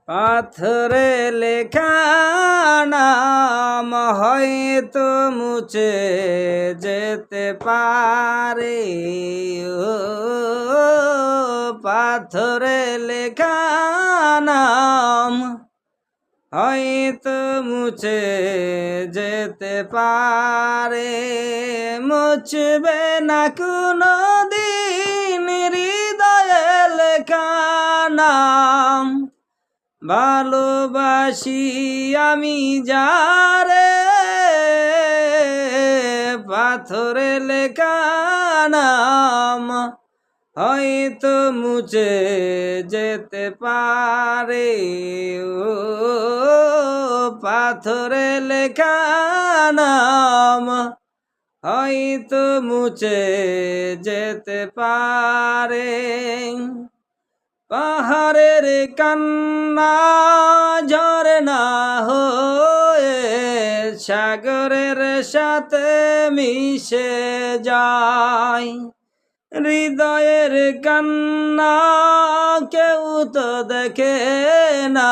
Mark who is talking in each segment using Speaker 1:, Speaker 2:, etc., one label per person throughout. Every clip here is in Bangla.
Speaker 1: পাথরে লেখা নাম হয়তো মুছে যেতে পারে। ও পাথরে লেখা নাম হয়তো মুছে যেতে পারে। মুছবে না কোনো দিন হৃদয়ে লেখা নাম। ভালোবাসি আমি যারে, পাথরে লেখা নাম হয়তো মুছে যেতে পারে। ও পাথরে লেখা নাম হয়তো মুছে যেতে পারে। পাহাড়ের কান্না ঝরনা হয়ে সাগরের সাথে মিশে যায়। হৃদয়ের কান্না কেউ তো দেখে না,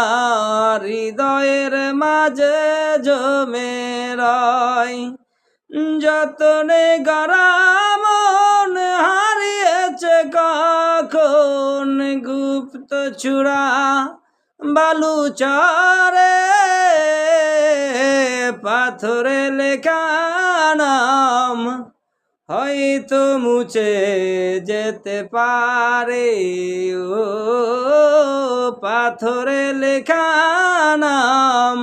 Speaker 1: হৃদয়ের মাঝে জমে রয়। যতনে গড়া মন হারিয়েছে কখন গুপ্ত চূড়া বালুচরে। পাথরে লেখা নাম হয়তো মুছে যেতে পারে। ও পাথরে লেখা নাম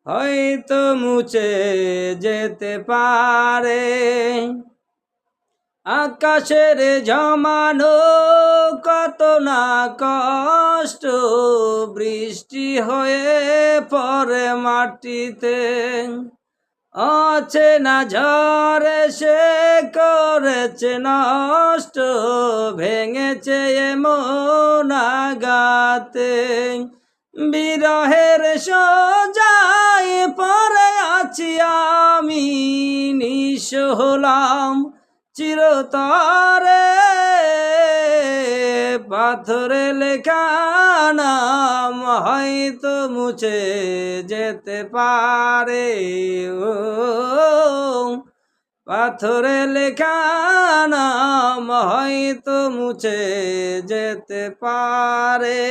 Speaker 1: হয়তো মুছে যেতে পারে। আকাশের জমানো কত না কষ্ট বৃষ্টি হয়ে পড়ে মাটিতে। অচেনা ঝড়ে সে করেছে নষ্ট, ভেঙেছে এমন আঘাতে। বিরহের সোজায় পড়ে আছি আমি, নিঃস্ব হলাম চিরতরে। পাথরে লেখা নাম হয়তো মুছে যেতে পারে। ও পাথরে লেখা নাম হয়তো মুছে যেতে পারে।